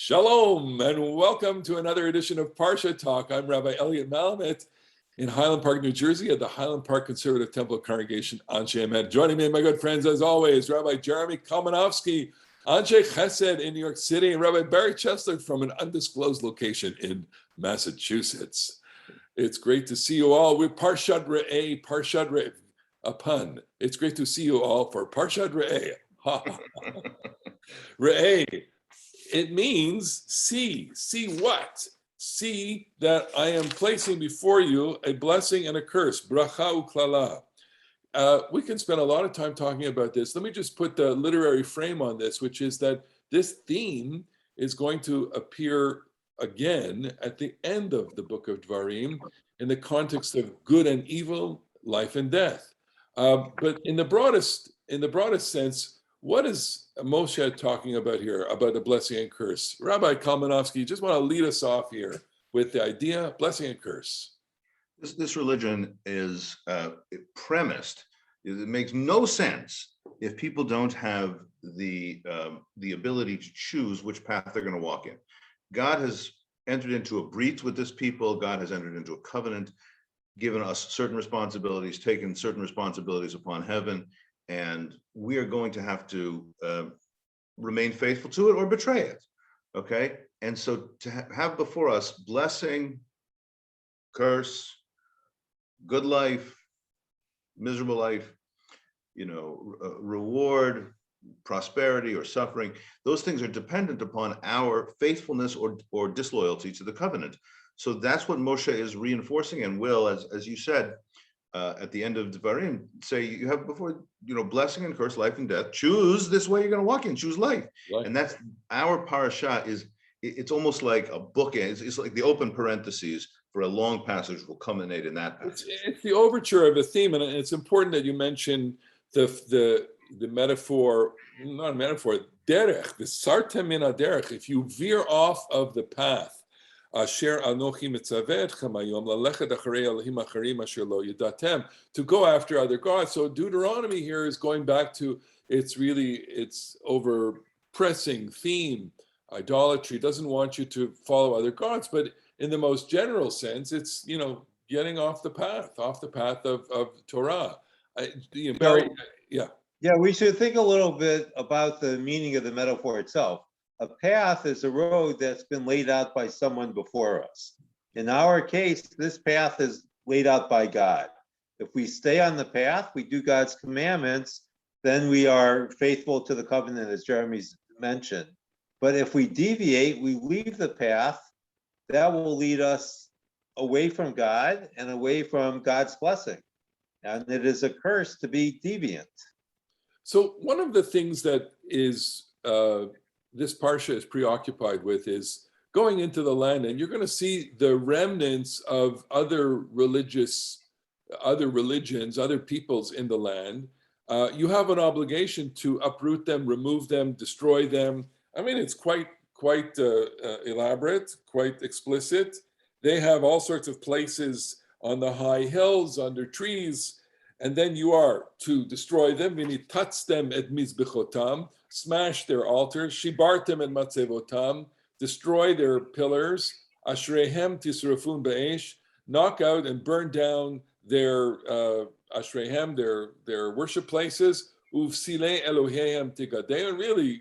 Shalom and welcome to another edition of Parasha Talk. I'm Rabbi Elliot Malamet in Highland Park, New Jersey at the Highland Park Conservative Temple Congregation, Anshe Emet. Joining me, my good friends, as always, Rabbi Jeremy Kalmanovsky, Anshe Chesed in New York City, and Rabbi Barry Chesler from an undisclosed location in Massachusetts. It's great to see you all. We're Parasha Re'eh, a pun. It's great to see you all for Parasha Re'eh. Re'eh. It means see what? See that I am placing before you a blessing and a curse, bracha uklala. We can spend a lot of time talking about this. Let me just put the literary frame on this, which is that this theme is going to appear again at the end of the book of Dvarim in the context of good and evil, life and death. But in the broadest sense, what is Moshe talking about here, about the blessing and curse? Rabbi Kalmanovsky, you just want to lead us off here with the idea, blessing and curse. This religion is premised. It makes no sense if people don't have the ability to choose which path they're going to walk in. God has entered into a brit with this people. God has entered into a covenant, given us certain responsibilities, taken certain responsibilities upon heaven. And we are going to have to remain faithful to it or betray it, okay? And so to have before us blessing, curse, good life, miserable life, reward, prosperity or suffering, those things are dependent upon our faithfulness or disloyalty to the covenant. So that's what Moshe is reinforcing and will, as you said, at the end of Dvarim, say you have before, blessing and curse, life and death. Choose this way you're going to walk in. Choose life, right. And that's our parasha. It's almost like a bookend. It's like the open parentheses for a long passage will culminate in that passage. It's the overture of a theme, and it's important that you mention the metaphor, not a metaphor, derech, the sartem min derech. If you veer off of the path. To go after other gods. So Deuteronomy here is going back to its over-pressing theme. Idolatry doesn't want you to follow other gods, but in the most general sense, it's getting off the path of Torah. Yeah, we should think a little bit about the meaning of the metaphor itself. A path is a road that's been laid out by someone before us. In our case, this path is laid out by God. If we stay on the path, we do God's commandments, then we are faithful to the covenant, as Jeremy's mentioned. But if we deviate, we leave the path, that will lead us away from God and away from God's blessing. And it is a curse to be deviant. So one of the things that is this parsha is preoccupied with is going into the land, and you're going to see the remnants of other religions, other peoples in the land. You have an obligation to uproot them, remove them, destroy them. I mean, it's quite elaborate, quite explicit. They have all sorts of places on the high hills, under trees, and then you are to destroy them. V'nitatz them et mizbechotam, smash their altars, shibartem et matzevotam, destroy their pillars, ashrehem tisrafun be'esh, knock out and burn down their ashrehem, their worship places, uvsile Eloheim tigadeh, and really,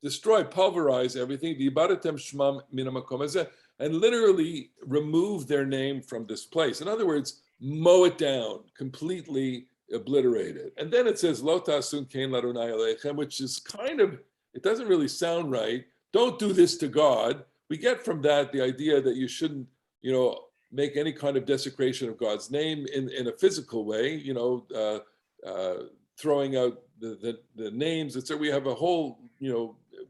destroy, pulverize everything, v'ibadatem shmam min hamakom hazeh, and literally remove their name from this place. In other words, mow it down, completely obliterate it. And then it says, Lo ta'asun kein l'Adonai Elohechem, which is it doesn't really sound right. Don't do this to God. We get from that the idea that you shouldn't, make any kind of desecration of God's name in a physical way, throwing out the names. And so we have a whole,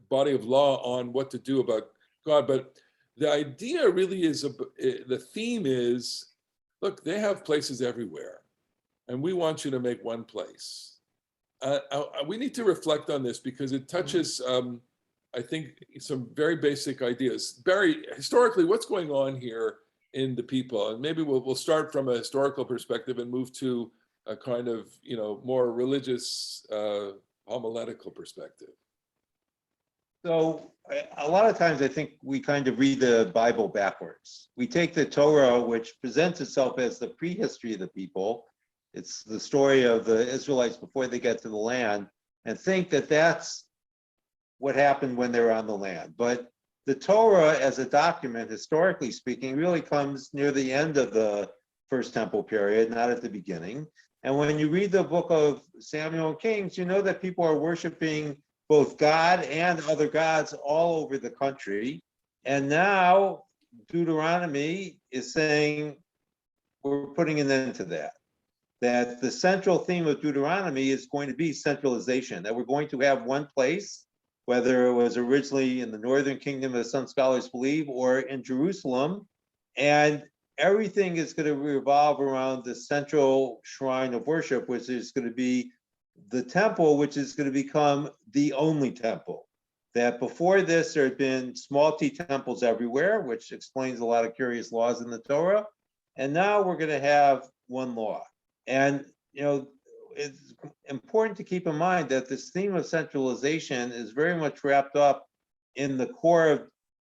body of law on what to do about God. But the idea really is, the theme is, look, they have places everywhere, and we want you to make one place. We need to reflect on this because it touches, I think, some very basic ideas. Barry, historically, what's going on here in the people? And maybe we'll start from a historical perspective and move to a kind of, more religious, homiletical perspective. So a lot of times I think we kind of read the Bible backwards. We take the Torah, which presents itself as the prehistory of the people. It's the story of the Israelites before they get to the land, and think that that's what happened when they were on the land. But the Torah as a document, historically speaking, really comes near the end of the First Temple period, not at the beginning. And when you read the book of Samuel and Kings, you know that people are worshiping both God and other gods all over the country. And now Deuteronomy is saying we're putting an end to that. That the central theme of Deuteronomy is going to be centralization, that we're going to have one place, whether it was originally in the northern kingdom, as some scholars believe, or in Jerusalem, and everything is going to revolve around the central shrine of worship, which is going to be the temple, which is going to become the only temple. That before this, there had been small t temples everywhere, which explains a lot of curious laws in the Torah. And now we're going to have one law. And, you know, it's important to keep in mind that this theme of centralization is very much wrapped up in the core of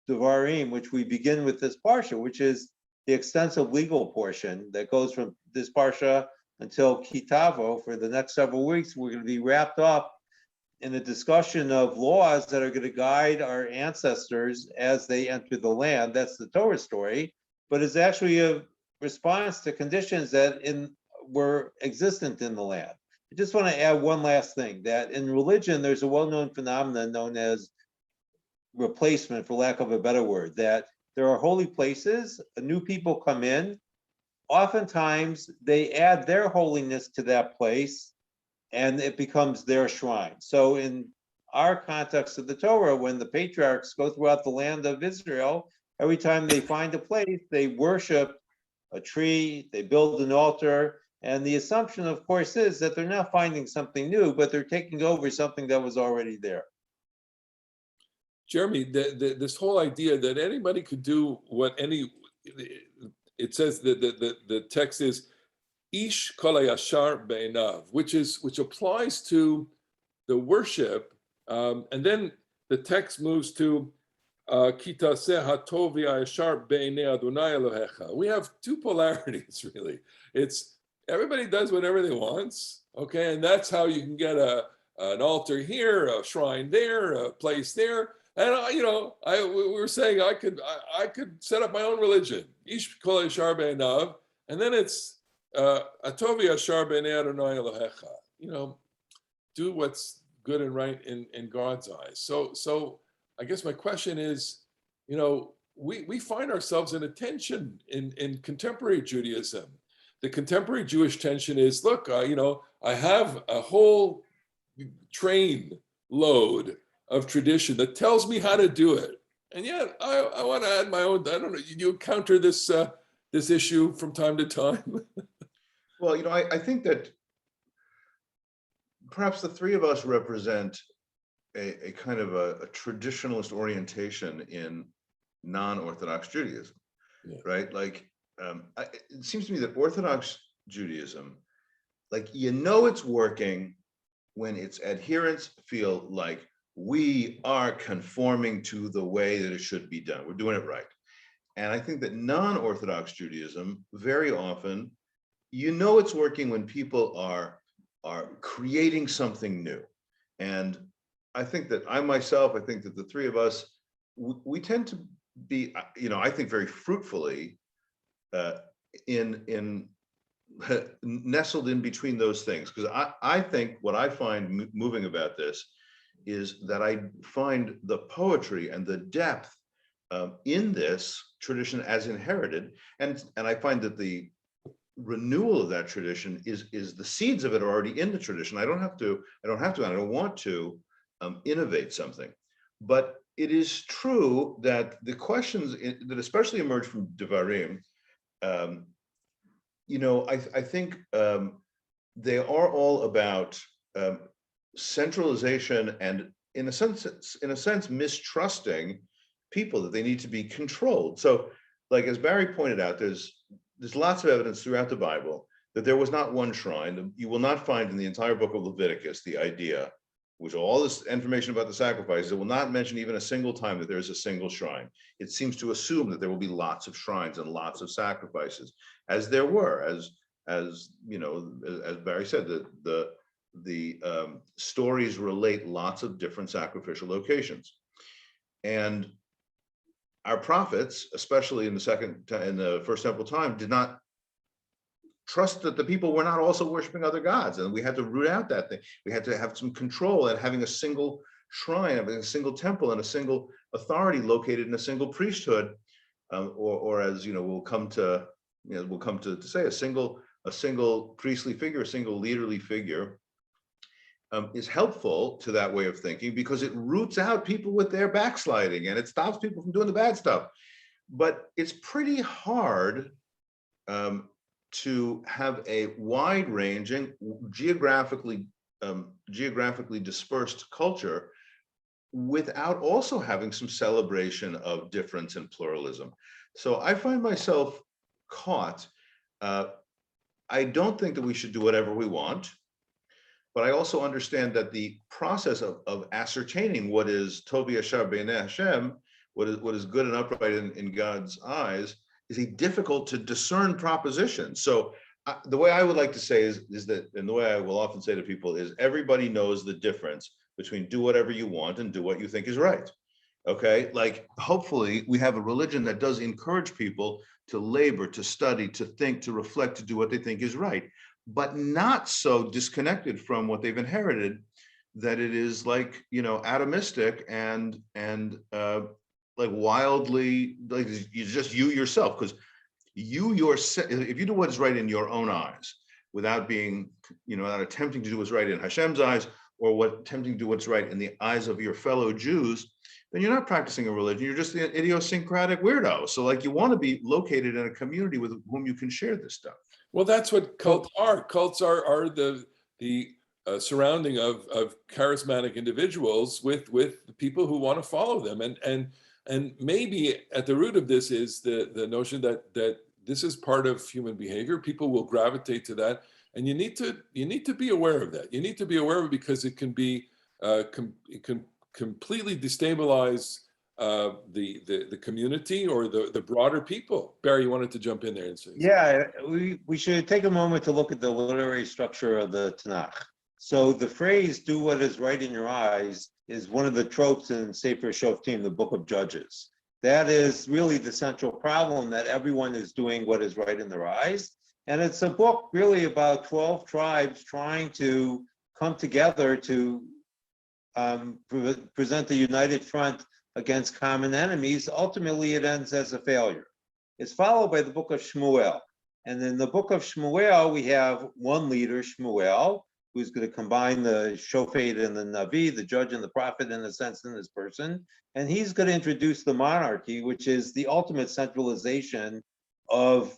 Devarim, which we begin with this Parsha, which is the extensive legal portion that goes from this Parsha until Kitavo. For the next several weeks, we're going to be wrapped up in a discussion of laws that are going to guide our ancestors as they enter the land. That's the Torah story, but it's actually a response to conditions that were existent in the land. I just want to add one last thing, that in religion, there's a well-known phenomenon known as replacement, for lack of a better word, that there are holy places, new people come in, oftentimes they add their holiness to that place and it becomes their shrine. So in our context of the Torah, when the patriarchs go throughout the land of Israel, every time they find a place, they worship a tree, they build an altar, and the assumption, of course, is that they're not finding something new, but they're taking over something that was already there. Jeremy, this whole idea that anybody could do it says that the text is ish kol hayashar be'einav, which applies to the worship, and then the text moves to ki taseh hatov v'hayashar be'einei Adonai Elohecha. We have two polarities, really. It's everybody does whatever they want, okay, and that's how you can get an altar here, a shrine there, a place there. And we were saying I could set up my own religion. Ish kol yashar be'einav, and then it's atov yashar be'einei Adonai Elohecha. Do what's good and right in God's eyes. So I guess my question is, we find ourselves in a tension in contemporary Judaism. The contemporary Jewish tension is, look, I have a whole train load of tradition that tells me how to do it, and yet I want to add my own. I don't know. You encounter this issue from time to time. Well, I think that perhaps the three of us represent a kind of a traditionalist orientation in non-Orthodox Judaism, yeah. Right? Like, it seems to me that Orthodox Judaism, like, it's working when its adherents feel like we are conforming to the way that it should be done. We're doing it right. And I think that non-Orthodox Judaism, very often, it's working when people are creating something new. And I think that I think that the three of us, we tend to be, I think very fruitfully in nestled in between those things. Because I think what I find moving about this is that I find the poetry and the depth in this tradition as inherited, and I find that the renewal of that tradition is the seeds of it are already in the tradition. I don't want to innovate something, but it is true that the questions that especially emerge from Devarim, I think they are all about centralization and, in a sense, mistrusting people, that they need to be controlled. So, like as Barry pointed out, there's lots of evidence throughout the Bible that there was not one shrine. You will not find in the entire book of Leviticus the idea which all this information about the sacrifices, it will not mention even a single time that there is a single shrine. It seems to assume that there will be lots of shrines and lots of sacrifices, as there were, as you know, as Barry said, the stories relate lots of different sacrificial locations. And our prophets, especially in the first temple time, did not trust that the people were not also worshiping other gods, and we had to root out that thing. We had to have some control at having a single shrine, having a single temple, and a single authority located in a single priesthood, or as you know, we'll come to say a single priestly figure, a single leaderly figure, is helpful to that way of thinking because it roots out people with their backsliding and it stops people from doing the bad stuff. But it's pretty hard to have a wide-ranging, geographically dispersed culture without also having some celebration of difference and pluralism. So I find myself caught. I don't think that we should do whatever we want, but I also understand that the process of ascertaining what is Tov Yashar B'nei Hashem, what is good and upright in God's eyes, is a difficult to discern proposition. So the way I would like to say is that, and the way I will often say to people is, everybody knows the difference between do whatever you want and do what you think is right. Okay, like hopefully we have a religion that does encourage people to labor, to study, to think, to reflect, to do what they think is right, but not so disconnected from what they've inherited that it is like, you know, atomistic and like wildly, like you just you yourself, because you yourself, if you do what is right in your own eyes without being, you know, without attempting to do what's right in Hashem's eyes, or attempting to do what's right in the eyes of your fellow Jews, then you're not practicing a religion. You're just an idiosyncratic weirdo. So like you want to be located in a community with whom you can share this stuff. Well, that's what cults are. Cults are the surrounding of charismatic individuals with people who want to follow them. And maybe at the root of this is the notion that this is part of human behavior. People will gravitate to that. And you need to be aware of that. You need to be aware of it because it can be it can completely destabilize the community or the broader people. Barry, you wanted to jump in there and say. Yeah, we should take a moment to look at the literary structure of the Tanakh. So the phrase "do what is right in your eyes" is one of the tropes in Sefer Shoftim, the Book of Judges. That is really the central problem, that everyone is doing what is right in their eyes. And it's a book really about 12 tribes trying to come together to present a united front against common enemies. Ultimately, it ends as a failure. It's followed by the book of Shmuel. And in the book of Shmuel, we have one leader, Shmuel, who's going to combine the Shofet and the Navi, the judge and the prophet in a sense in this person. And he's going to introduce the monarchy, which is the ultimate centralization of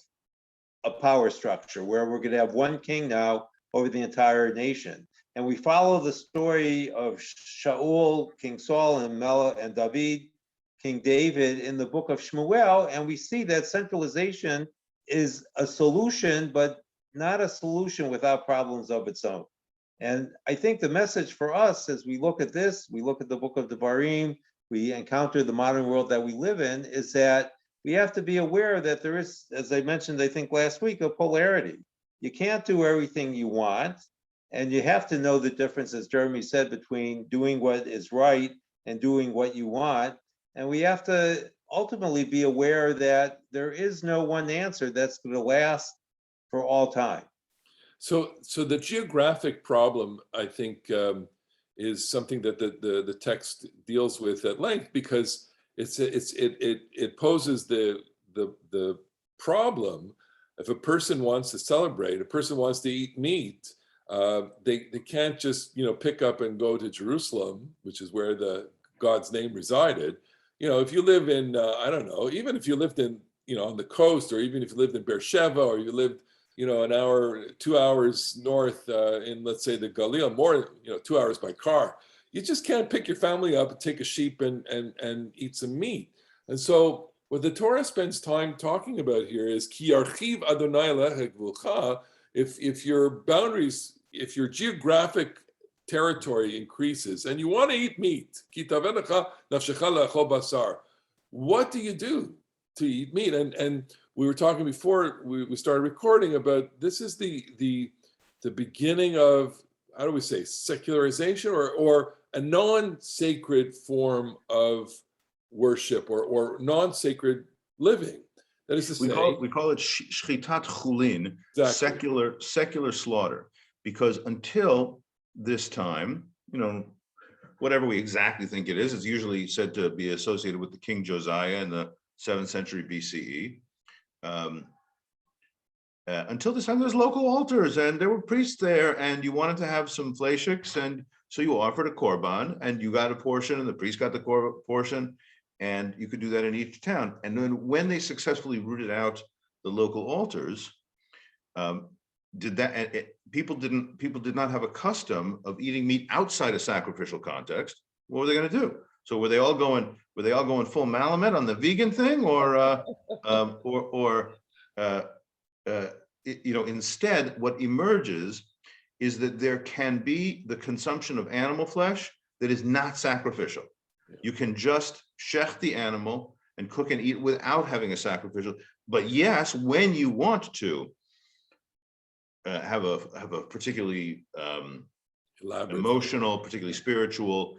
a power structure, where we're going to have one king now over the entire nation. And we follow the story of Shaul, King Saul, and David, King David, in the book of Shmuel, and we see that centralization is a solution, but not a solution without problems of its own. And I think the message for us as we look at this, we look at the book of Devarim, we encounter the modern world that we live in, is that we have to be aware that there is, as I mentioned, I think last week, a polarity. You can't do everything you want, and you have to know the difference, as Jeremy said, between doing what is right and doing what you want. And we have to ultimately be aware that there is no one answer that's going to last for all time. So the geographic problem, I think, is something that the text deals with at length, because it poses the problem. If a person wants to celebrate, a person wants to eat meat, they can't just pick up and go to Jerusalem, which is where God's name resided. If you live in I don't know, even if you lived in on the coast, or even if you lived in Beersheba, or you lived an hour, 2 hours north in, let's say, the Galil, more 2 hours by car, you just can't pick your family up and take a sheep and eat some meat. And so what the Torah spends time talking about here is ki yarchiv Adonai alecha gvulcha. If your boundaries, if your geographic territory increases and you want to eat meat, what do you do to eat meat? And we were talking before we started recording about this is the beginning of, how do we say, secularization or a non-sacred form of worship or non-sacred living. That is to say, we call it shchitat chulin, exactly. secular slaughter, because until this time, whatever we exactly think it is, it's usually said to be associated with the King Josiah in the 7th century BCE. Until this time, there's local altars and there were priests there, and you wanted to have some fleishiks, and so you offered a korban, and you got a portion, and the priest got the portion, and you could do that in each town. And then when they successfully rooted out the local altars, people did not have a custom of eating meat outside a sacrificial context. What were they going to do? So were they all going full Malamet on the vegan thing, instead what emerges is that there can be the consumption of animal flesh that is not sacrificial. You can just shech the animal and cook and eat without having a sacrificial. But yes, when you want to have a particularly emotional, particularly spiritual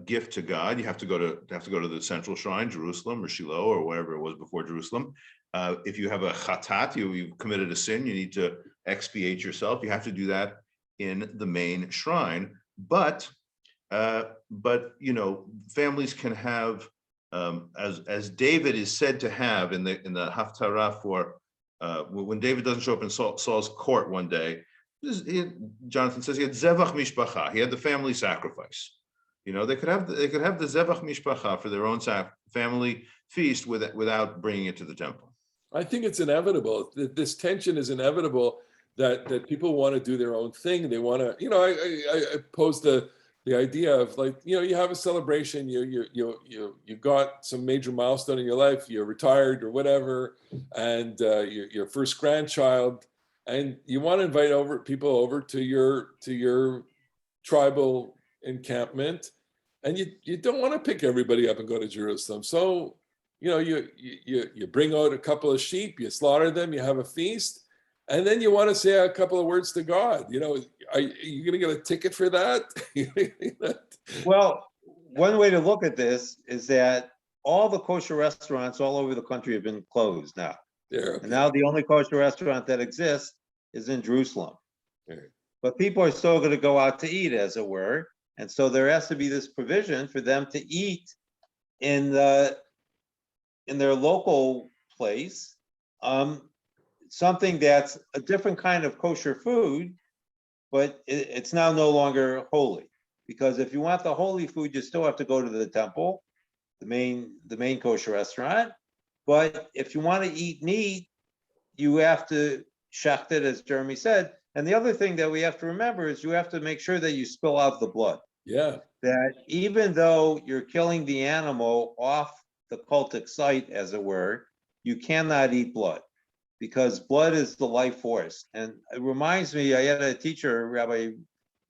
gift to God, you have to go to the central shrine, Jerusalem or Shiloh or wherever it was before Jerusalem. If you have a chatat, you've committed a sin, you need to expiate yourself. You have to do that in the main shrine. But families can have, as David is said to have in the Haftarah for when David doesn't show up in Saul's court one day. Jonathan says he had zevach mishpacha. He had the family sacrifice. They could have the zevach mishpacha for their own family feast without bringing it to the temple. I think it's inevitable. This tension is inevitable that people want to do their own thing. They want to, I pose the idea of you have a celebration, you got some major milestone in your life, you're retired or whatever, and your first grandchild, and you want to invite people over to your tribal encampment, and you don't want to pick everybody up and go to Jerusalem. So you bring out a couple of sheep, you slaughter them, you have a feast, and then you want to say a couple of words to God. Are you going to get a ticket for that? Well, one way to look at this is that all the kosher restaurants all over the country have been closed now. Okay. And now the only kosher restaurant that exists is in Jerusalem. Okay. But people are still going to go out to eat, as it were. And so there has to be this provision for them to eat in their local place, something that's a different kind of kosher food, but it's now no longer holy. Because if you want the holy food, you still have to go to the temple, the main kosher restaurant. But if you want to eat meat, you have to shecht it, as Jeremy said. And the other thing that we have to remember is you have to make sure that you spill out the blood. Yeah. That even though you're killing the animal off the cultic site, as it were, you cannot eat blood, because blood is the life force. And it reminds me, I had a teacher, Rabbi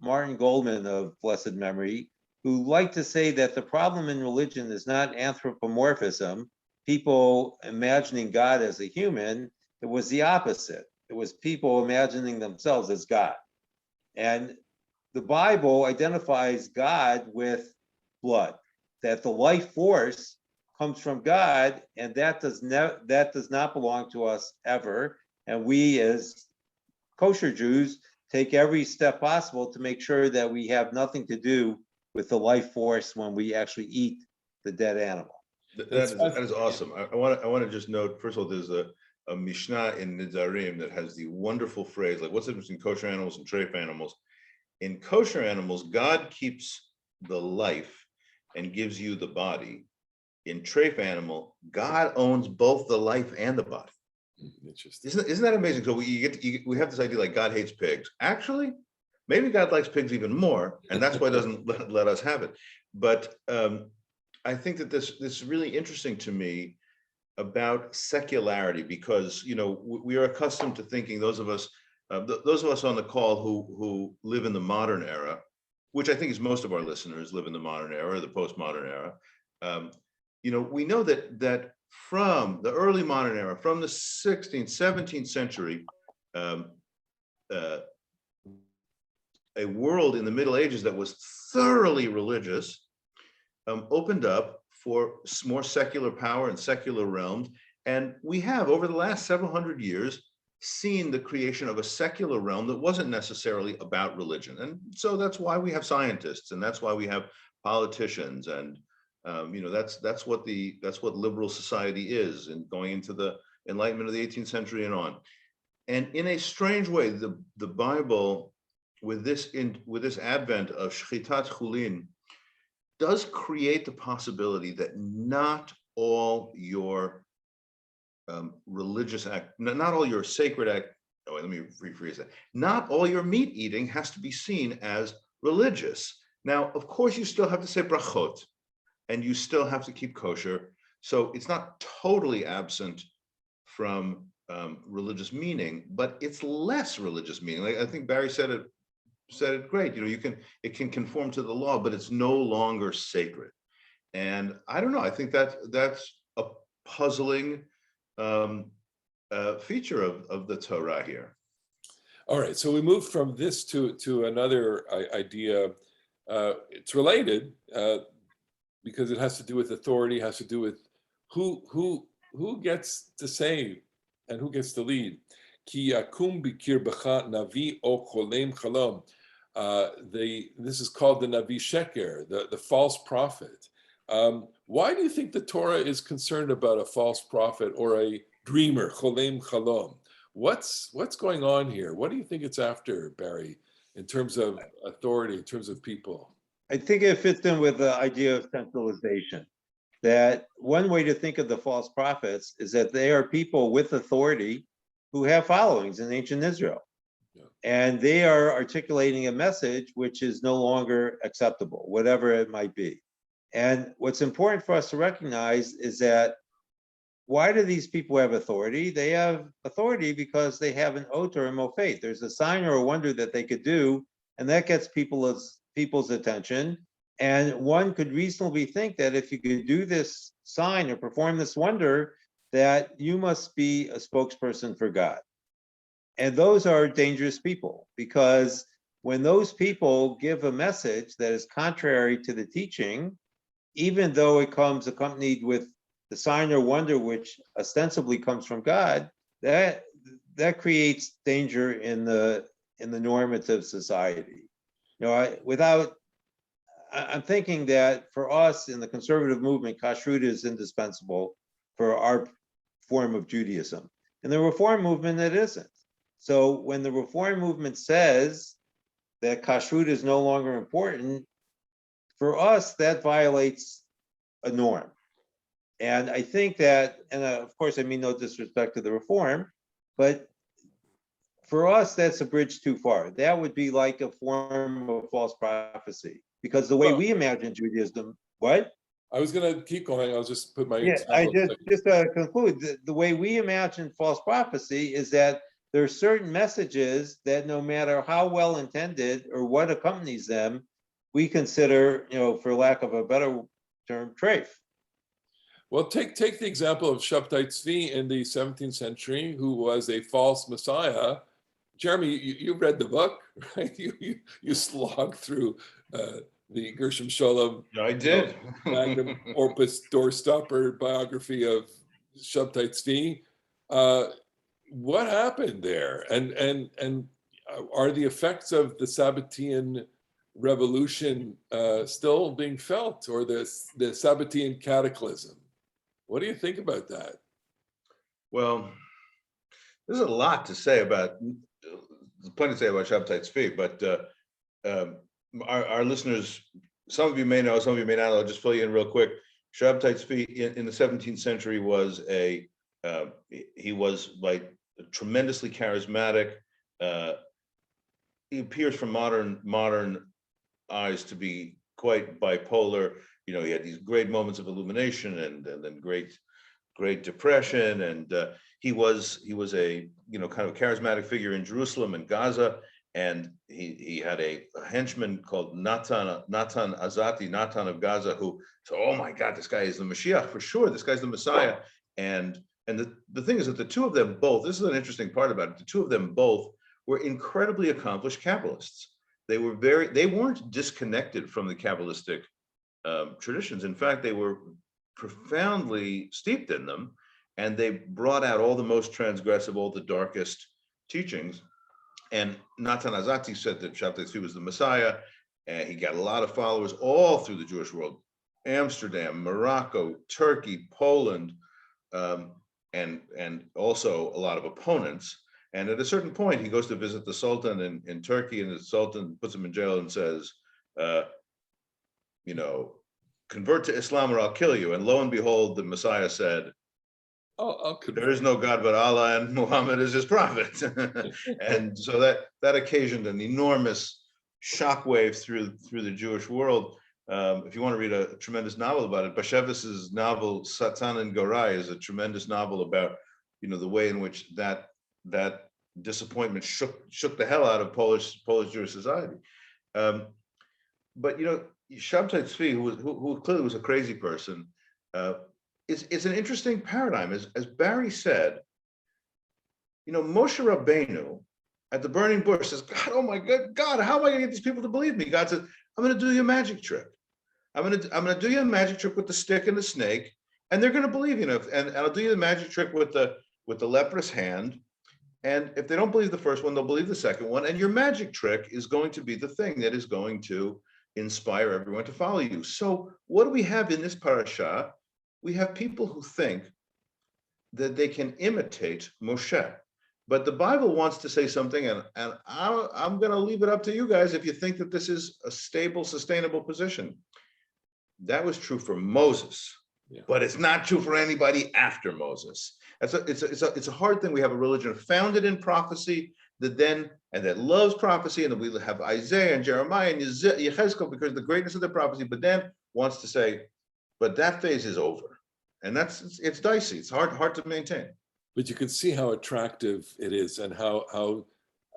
Martin Goldman of blessed memory, who liked to say that the problem in religion is not anthropomorphism, people imagining God as a human. It was the opposite. It was people imagining themselves as God. And the Bible identifies God with blood, that the life force comes from God, and that does not belong to us ever. And we as kosher Jews take every step possible to make sure that we have nothing to do with the life force when we actually eat the dead animal. That is awesome. I want to just note, first of all, there's a Mishnah in Nidarim that has the wonderful phrase, like, what's the difference between kosher animals and treif animals? In kosher animals, God keeps the life and gives you the body. In treif animal, God owns both the life and the body. Interesting. Isn't that amazing? So we have this idea like God hates pigs. Actually, maybe God likes pigs even more, and that's why he doesn't let us have it. But I think that this is really interesting to me about secularity, because we are accustomed to thinking, those of us on the call who live in the modern era, which I think is most of our listeners live in the modern era, or the postmodern era. We know that from the early modern era, from the 16th, 17th century, a world in the Middle Ages that was thoroughly religious opened up for more secular power and secular realms. And we have, over the last several hundred years, seen the creation of a secular realm that wasn't necessarily about religion. And so that's why we have scientists, and that's why we have politicians, and that's what liberal society is, and going into the Enlightenment of the 18th century and on. And in a strange way, the Bible, with this advent of shchitat chulin, does create the possibility that not all your religious act, not all your sacred act, let me rephrase that. Not all your meat eating has to be seen as religious. Now, of course, you still have to say brachot, and you still have to keep kosher. So it's not totally absent from religious meaning, but it's less religious meaning. Like, I think Barry said it great. It can conform to the law, but it's no longer sacred. And I don't know. I think that's a puzzling feature of the Torah here. All right, so we moved from this to another idea. It's related because it has to do with authority, has to do with who gets to say and who gets to lead. Ki yakum bikirbecha navi o cholem chalom. This is called the Navi Sheker, the false prophet. Why do you think the Torah is concerned about a false prophet or a dreamer, cholem chalom? What's going on here? What do you think it's after, Barry, in terms of authority, in terms of people? I think it fits in with the idea of centralization. That one way to think of the false prophets is that they are people with authority who have followings in ancient Israel. Yeah. And they are articulating a message which is no longer acceptable, whatever it might be. And what's important for us to recognize is that why do these people have authority? They have authority because they have an oath or a mofet. There's a sign or a wonder that they could do, and that gets people's attention. And one could reasonably think that if you could do this sign or perform this wonder, that you must be a spokesperson for God. And those are dangerous people, because when those people give a message that is contrary to the teaching, even though it comes accompanied with the sign or wonder which ostensibly comes from God, that creates danger in the normative society. I'm thinking that for us in the conservative movement, kashrut is indispensable for our form of Judaism. In the Reform movement, it isn't. So when the Reform movement says that kashrut is no longer important, for us, that violates a norm. And I think that, and of course, I mean no disrespect to the Reform, but for us, that's a bridge too far. That would be like a form of false prophecy, because the way we imagine Judaism, what? I was going to keep going. I'll just put my just to conclude, the way we imagine false prophecy is that there are certain messages that no matter how well intended or what accompanies them, we consider, for lack of a better term, treif. Well, take the example of Shabtai Tzvi in the 17th century, who was a false messiah. Jeremy, you read the book, right? You slogged through the Gershom Sholem. I did. Magnum opus doorstopper biography of Shabtai Tzvi. What happened there? And are the effects of the Sabbatean revolution still being felt, or the Sabbatean cataclysm? What do you think about that? Well, there's a lot to say about, there's plenty to say about Shabtai Tzvi, but our listeners, some of you may know, some of you may not know, I'll just fill you in real quick. Shabtai Tzvi in the 17th century was he was like tremendously charismatic. He appears from modern eyes to be quite bipolar. He had these great moments of illumination and then great depression, and he was a kind of charismatic figure in Jerusalem and Gaza, and he had a henchman called Natan Azati, Natan of Gaza, who said, "Oh my God, this guy is the Mashiach for sure. This guy's the Messiah." And the thing is that the two of them both, this is an interesting part about it, the two of them both were incredibly accomplished Kabbalists. They weren't disconnected from the Kabbalistic traditions. In fact, they were profoundly steeped in them, and they brought out all the most transgressive, all the darkest teachings. And Natan Azati said that Shabbat Tzvi was the Messiah, and he got a lot of followers all through the Jewish world: Amsterdam, Morocco, Turkey, Poland, and also a lot of opponents. And at a certain point, he goes to visit the Sultan in Turkey, and the Sultan puts him in jail and says, convert to Islam or I'll kill you. And lo and behold, the Messiah said, there is no God but Allah, and Muhammad is his prophet. And so that occasioned an enormous shockwave through the Jewish world. If you want to read a tremendous novel about it, Bashevis's novel Satan and Gorai is a tremendous novel about the way in which that disappointment shook the hell out of Polish Jewish society. But Shabtai Tzvi, who clearly was a crazy person, it's an interesting paradigm. As Barry said, Moshe Rabbeinu at the burning bush says, God, oh my God, how am I going to get these people to believe me? God says, I'm going to do you a magic trick. I'm going to do you a magic trick with the stick and the snake, and they're going to believe and I'll do you the magic trick with the leprous hand. And if they don't believe the first one, they'll believe the second one. And your magic trick is going to be the thing that is going to inspire everyone to follow you. So what do we have in this parasha? We have people who think that they can imitate Moshe. But the Bible wants to say something, and I'm going to leave it up to you guys if you think that this is a stable, sustainable position. That was true for Moses, but it's not true for anybody after Moses. It's a hard thing. We have a religion founded in prophecy that loves prophecy, and then we have Isaiah and Jeremiah and Yechezkel because of the greatness of the prophecy, but then wants to say, but that phase is over. And it's dicey. It's hard to maintain. But you can see how attractive it is and how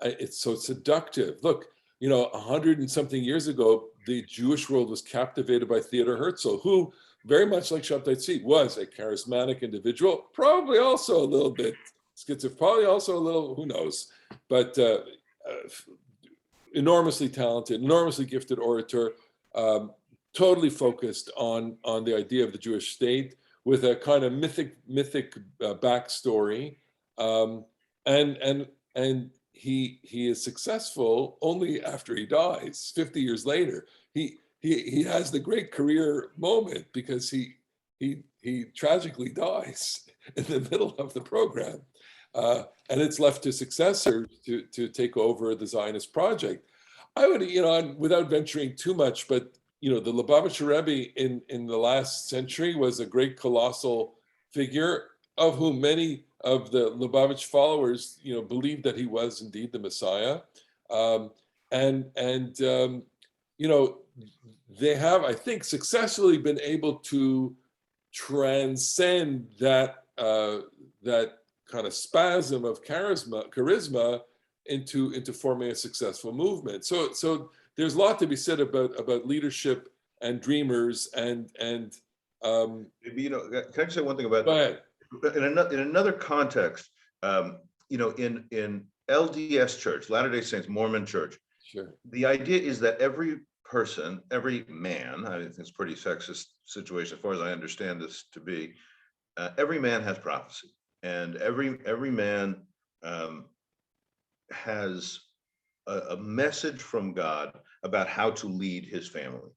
it's so seductive. Look, 100 and something years ago, the Jewish world was captivated by Theodor Herzl, who, very much like Shabtai Tzvi, was a charismatic individual, probably also a little bit schizophrenic, probably also a little, who knows, but enormously talented, enormously gifted orator, totally focused on the idea of the Jewish state with a kind of mythic backstory, and he is successful only after he dies 50 years later. He has the great career moment because he tragically dies in the middle of the program, and it's left to successors to take over the Zionist project. I would, without venturing too much, but the Lubavitcher Rebbe in the last century was a great colossal figure of whom many of the Lubavitch followers, believed that he was indeed the Messiah, they have, I think, successfully been able to transcend that kind of spasm of charisma into forming a successful movement. So there's a lot to be said about leadership and dreamers and can I say one thing about go ahead. In another context, in LDS Church, Latter-day Saints, Mormon Church, Sure. The idea is that every person, every man, I think it's a pretty sexist situation as far as I understand this to be, every man has prophecy, and every man has a message from God about how to lead his family.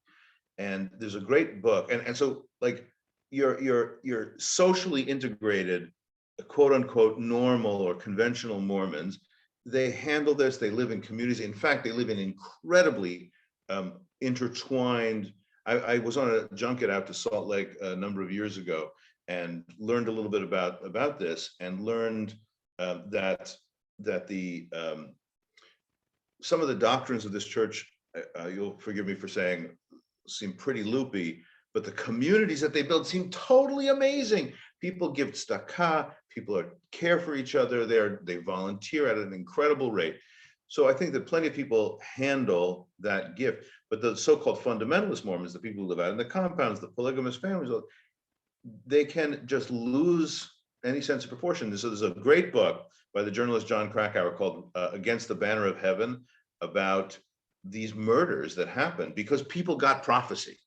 And there's a great book, and so like your socially integrated, quote unquote, normal or conventional Mormons, they handle this, they live in communities. In fact, they live in incredibly intertwined. I was on a junket out to Salt Lake a number of years ago and learned a little bit about this, and learned that the some of the doctrines of this church, you'll forgive me for saying, seem pretty loopy, but the communities that they build seem totally amazing. People give tzedakah, people care for each other, they volunteer at an incredible rate. So I think that plenty of people handle that gift, but the so-called fundamentalist Mormons, the people who live out in the compounds, the polygamous families, they can just lose any sense of proportion. So there's a great book by the journalist John Krakauer called Against the Banner of Heaven, about these murders that happened because people got prophecy,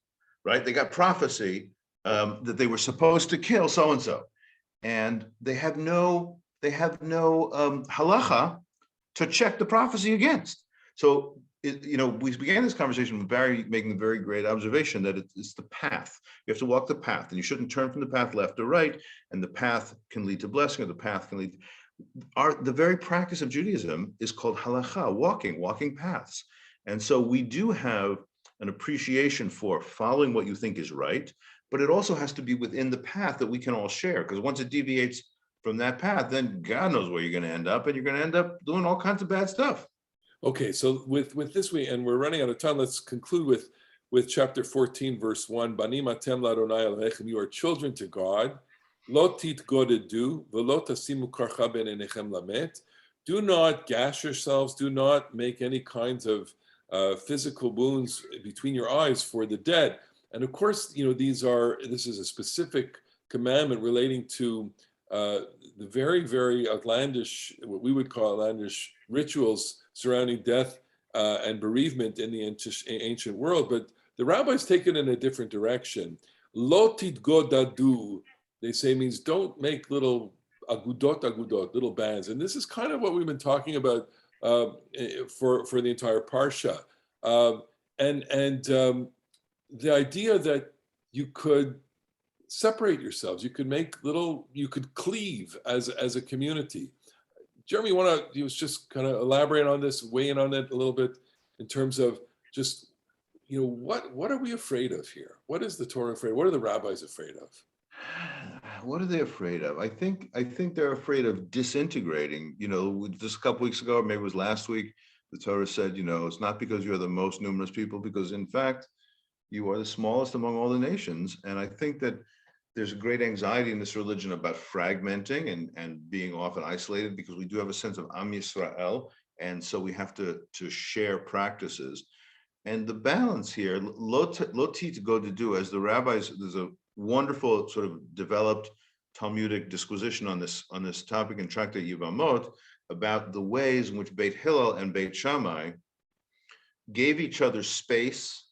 right? They got prophecy that they were supposed to kill so-and-so. And they have no halacha to check the prophecy against. So, we began this conversation with Barry making the very great observation that it's the path. You have to walk the path, and you shouldn't turn from the path left or right, and the path can lead to blessing, or the path can lead. The very practice of Judaism is called halacha, walking paths. And so we do have an appreciation for following what you think is right, but it also has to be within the path that we can all share, because once it deviates from that path, then God knows where you're going to end up, and you're going to end up doing all kinds of bad stuff. Okay, so with this and we're running out of time, let's conclude with chapter 14, verse 1. Banim atem l'Adonai Elohechem, you are children to God. Lo titgodedu v'lo tasimu karcha b'neinechem lamet. Do not gash yourselves. Do not make any kinds of physical wounds between your eyes for the dead. And of course, this is a specific commandment relating to the very, very outlandish, what we would call outlandish rituals surrounding death and bereavement in the ancient world. But the rabbis take it in a different direction. Lo titgodadu, they say, means don't make little agudot, little bands. And this is kind of what we've been talking about for the entire Parsha. The idea that you could separate yourselves, you could cleave as a community. Jeremy, you want to just kind of elaborate on this, weigh in on it a little bit in terms of just, what are we afraid of here? What is the Torah afraid of? What are the rabbis afraid of? What are they afraid of? I think they're afraid of disintegrating. Just a couple weeks ago, or maybe it was last week, the Torah said, it's not because you're the most numerous people, because in fact, you are the smallest among all the nations. And I think that there's a great anxiety in this religion about fragmenting and being often isolated, because we do have a sense of Am Yisrael, and so we have to share practices. And the balance here, lo tit go to do, as the rabbis, there's a wonderful sort of developed Talmudic disquisition on this topic in Tractate Yevamot about the ways in which Beit Hillel and Beit Shammai gave each other space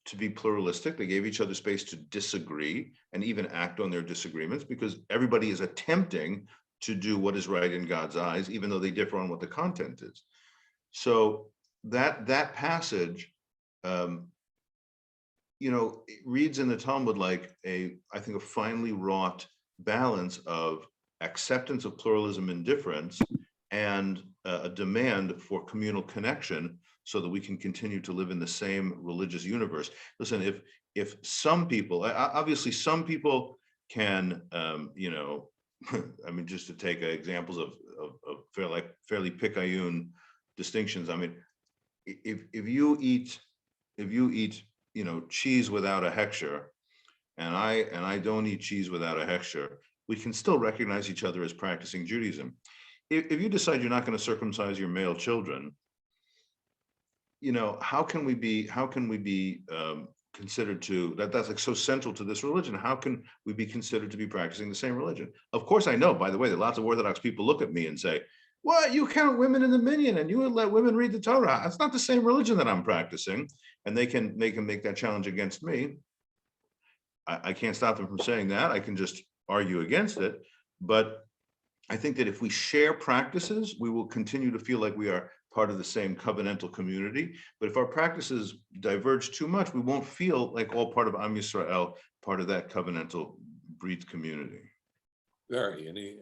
to be pluralistic. They gave each other space to disagree and even act on their disagreements, because everybody is attempting to do what is right in God's eyes, even though they differ on what the content is. So that passage, it reads in the Talmud like I think a finely wrought balance of acceptance of pluralism and difference, and a demand for communal connection, so that we can continue to live in the same religious universe. Listen, if some people, obviously some people can, I mean, just to take examples of fairly picayune distinctions. I mean, if you eat cheese without a hechsher, and I don't eat cheese without a hechsher, we can still recognize each other as practicing Judaism. If you decide you're not going to circumcise your male children, how can we be considered to that's like so central to this religion? How can we be considered to be practicing the same religion? Of course, I know, by the way, that lots of Orthodox people look at me and say, "What, you count women in the minyan and you would let women read the Torah? That's not the same religion that I'm practicing." And they can make that challenge against me. I can't stop them from saying that. I can just argue against it. But I think that if we share practices, we will continue to feel like we are part of the same covenantal community. But if our practices diverge too much, we won't feel like all part of Am Yisrael, part of that covenantal breed community. Very, any?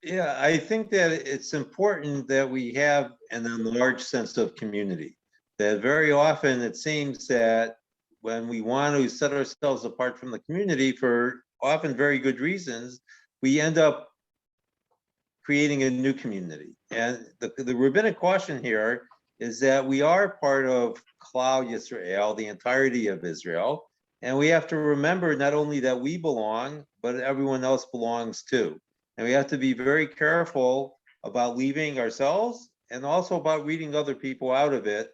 Yeah, I think that it's important that we have an enlarged sense of community. That very often it seems that when we want to set ourselves apart from the community for often very good reasons, we end up creating a new community. And the rabbinic caution here is that we are part of Klal Yisrael, the entirety of Israel. And we have to remember not only that we belong, but everyone else belongs too. And we have to be very careful about leaving ourselves and also about reading other people out of it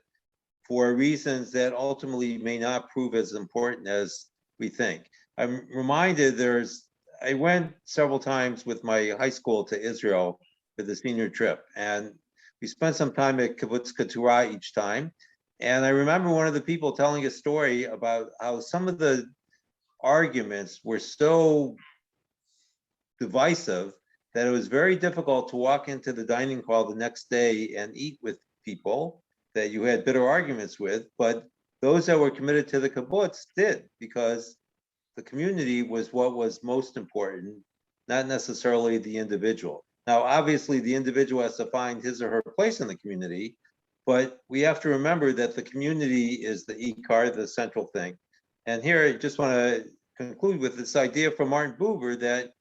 for reasons that ultimately may not prove as important as we think. I'm reminded I went several times with my high school to Israel for the senior trip, and we spent some time at Kibbutz Keturah each time. And I remember one of the people telling a story about how some of the arguments were so divisive that it was very difficult to walk into the dining hall the next day and eat with people that you had bitter arguments with. But those that were committed to the kibbutz did, because the community was what was most important, not necessarily the individual. Now, obviously, the individual has to find his or her place in the community, but we have to remember that the community is the ikar, the central thing. And here, I just want to conclude with this idea from Martin Buber that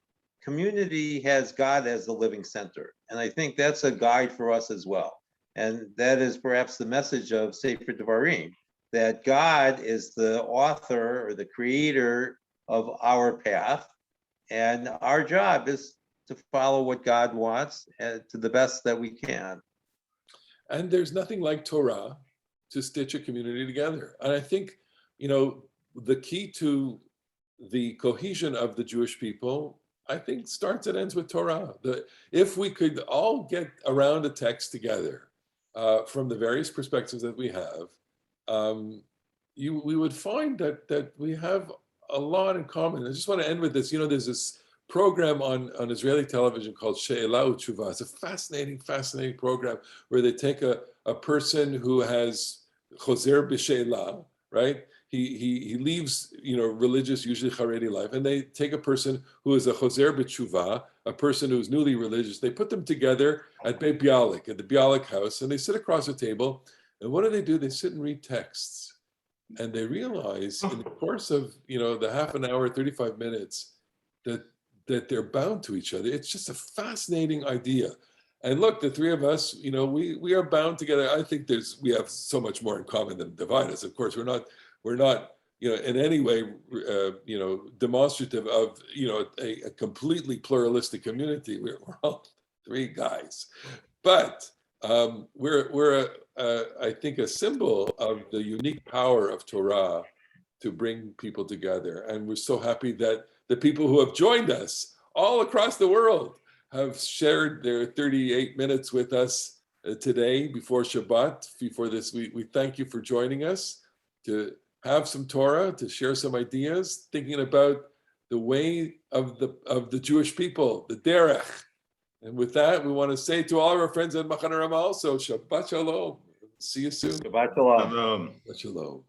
community has God as the living center. And I think that's a guide for us as well. And that is perhaps the message of Sefer Devarim, that God is the author or the creator of our path. And our job is to follow what God wants to the best that we can. And there's nothing like Torah to stitch a community together. And I think, the key to the cohesion of the Jewish people, I think, starts and ends with Torah. If we could all get around a text together from the various perspectives that we have, we would find that we have a lot in common. I just want to end with this. There's this program on Israeli television called She'ela U'Tshuva. It's a fascinating program where they take a person who has choser b'she'ela, right? He leaves, religious, usually Haredi life, and they take a person who is a choser b'tshuva, a person who's newly religious. They put them together at Beit Bialik, at the Bialik house, and they sit across a table. And what do? They sit and read texts, and they realize in the course of the half an hour, 35 minutes, that they're bound to each other. It's just a fascinating idea. And look, the three of us, we are bound together. I think we have so much more in common than divide us. Of course, we're not in any way, demonstrative of, a completely pluralistic community. We're all three guys, but we're I think, a symbol of the unique power of Torah to bring people together. And we're so happy that the people who have joined us all across the world have shared their 38 minutes with us today before Shabbat, before this. We thank you for joining us to have some Torah, to share some ideas, thinking about the way of the Jewish people, the derech. And with that, we want to say to all of our friends at Machane Rama also, Shabbat Shalom. See you soon. Shabbat Shalom. Shabbat Shalom.